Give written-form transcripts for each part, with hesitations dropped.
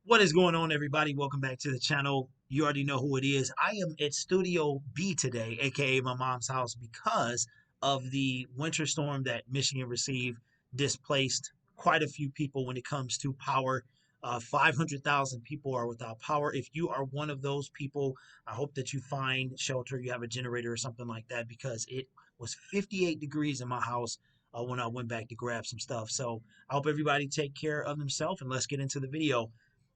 What is going on, everybody? Welcome back to the channel. You already know who it is. I am at Studio B today, aka my mom's house, because of the winter storm that Michigan received, displaced quite a few people when it comes to power. 500,000 people are without power. If you are one of those people, I hope that you find shelter, you have a generator or something like that, because it was 58 degrees in my house when I went back to grab some stuff. So I hope everybody take care of themselves, and let's get into the video.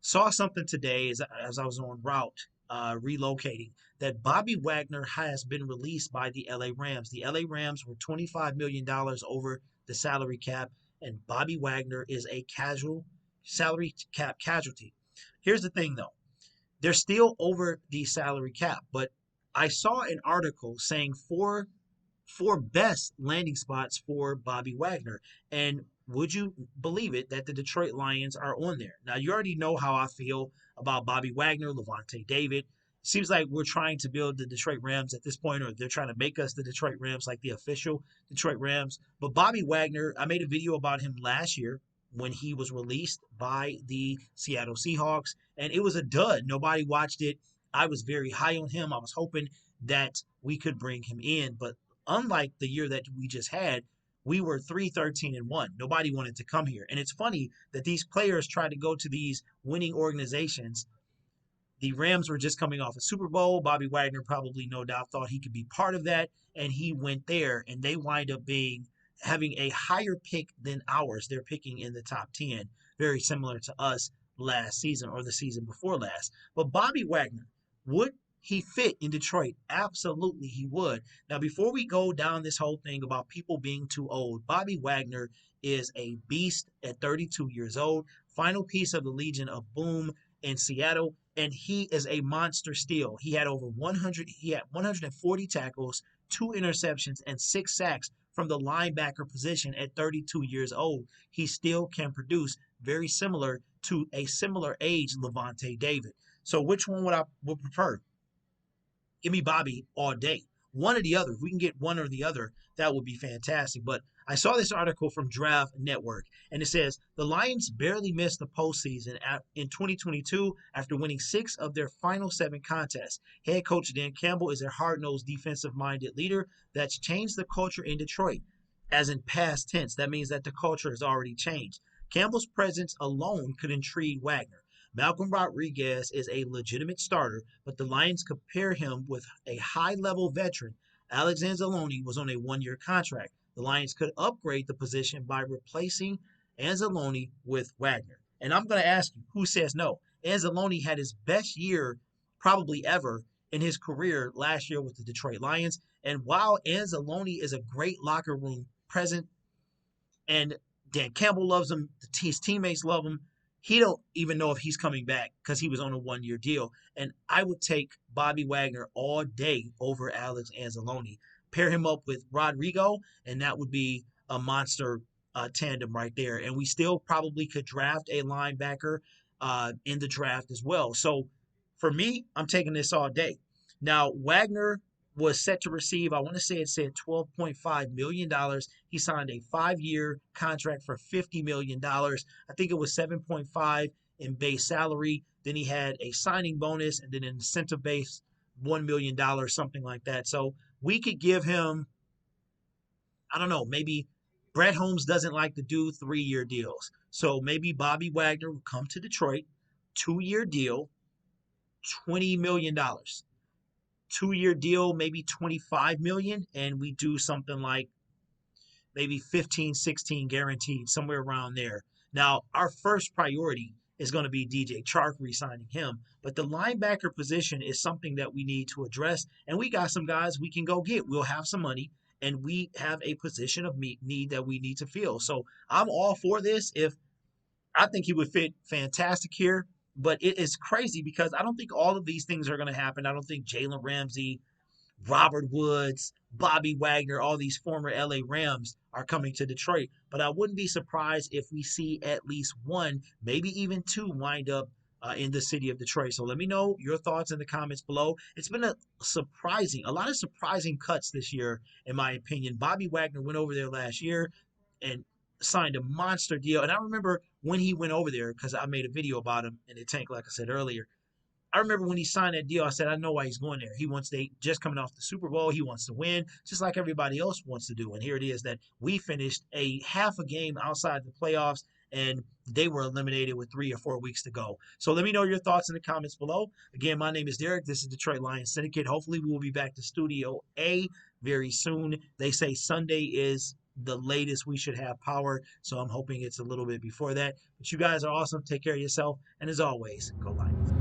Saw something today as I was on route relocating that Bobby Wagner has been released by the LA Rams. The LA Rams were $25 million over the salary cap, and Bobby Wagner is a casual salary cap casualty. Here's the thing though, they're still over the salary cap, but I saw an article saying four best landing spots for Bobby Wagner. And would you believe it that the Detroit Lions are on there? Now, you already know how I feel about Bobby Wagner, Levante David. Seems like we're trying to build the Detroit Rams at this point, or they're trying to make us the Detroit Rams, like the official Detroit Rams. But Bobby Wagner, I made a video about him last year when he was released by the Seattle Seahawks, and it was a dud. Nobody watched it. I was very high on him. I was hoping that we could bring him in, but unlike the year that we just had, we were 3-13-1. Nobody wanted to come here. And it's funny that these players try to go to these winning organizations. The Rams were just coming off a Super Bowl. Bobby Wagner probably, no doubt, thought he could be part of that. And he went there, and they wind up having a higher pick than ours. They're picking in the top 10, very similar to us last season or the season before last. But Bobby Wagner, would he fit in Detroit? Absolutely, he would. Now, before we go down this whole thing about people being too old, Bobby Wagner is a beast at 32 years old, final piece of the Legion of Boom in Seattle, and he is a monster still. He had over 100, he had 140 tackles, 2 interceptions, and 6 sacks from the linebacker position at 32 years old. He still can produce, very similar to a similar age Levante David. So which one would prefer? Give me Bobby all day. One or the other. If we can get one or the other, that would be fantastic. But I saw this article from Draft Network, and it says the Lions barely missed the postseason in 2022 after winning 6 of their final 7 contests. Head coach Dan Campbell is a hard-nosed, defensive-minded leader that's changed the culture in Detroit. As in past tense, that means that the culture has already changed. Campbell's presence alone could intrigue Wagner. Malcolm Rodriguez is a legitimate starter, but the Lions compare him with a high-level veteran. Alex Anzalone was on a one-year contract. The Lions could upgrade the position by replacing Anzalone with Wagner. And I'm going to ask you, who says no? Anzalone had his best year probably ever in his career last year with the Detroit Lions. And while Anzalone is a great locker room present and Dan Campbell loves him, his teammates love him, he don't even know if he's coming back because he was on a one-year deal. And I would take Bobby Wagner all day over Alex Anzalone. Pair him up with Rodrigo, and that would be a monster tandem right there. And we still probably could draft a linebacker in the draft as well. So for me, I'm taking this all day. Now, Wagner was set to receive, I want to say it said $12.5 million. He signed a 5-year contract for $50 million. I think it was 7.5 in base salary. Then he had a signing bonus and then an incentive base $1 million, something like that. So we could give him, I don't know, maybe Brett Holmes doesn't like to do 3-year deals. So maybe Bobby Wagner will come to Detroit, 2-year deal, $20 million. 2-year deal, maybe 25 million, and we do something like maybe 15, 16 guaranteed, somewhere around there. Now, our first priority is going to be DJ Chark re-signing him, but the linebacker position is something that we need to address, and we got some guys we can go get. We'll have some money, and we have a position of need that we need to fill. So I'm all for this. If I think he would fit fantastic here, but it is crazy because I don't think all of these things are going to happen. I don't think Jalen Ramsey, Robert Woods, Bobby Wagner, all these former LA Rams are coming to Detroit. But I wouldn't be surprised if we see at least one, maybe even two, wind up in the city of Detroit. So let me know your thoughts in the comments below. It's been a lot of surprising cuts this year, in my opinion. Bobby Wagner went over there last year, and signed a monster deal. And I remember when he went over there, because I made a video about him in the tank, like I said earlier. I remember when he signed that deal, I said, I know why he's going there. He wants to, just coming off the Super Bowl, he wants to win, just like everybody else wants to do. And here it is that we finished a half a game outside the playoffs, and they were eliminated with 3 or 4 weeks to go. So let me know your thoughts in the comments below. Again, my name is Derek. This is Detroit Lions Syndicate. Hopefully, we will be back to Studio A very soon. They say Sunday is the latest we should have power, so I'm hoping it's a little bit before that. But you guys are awesome. Take care of yourself, and as always, go Lions.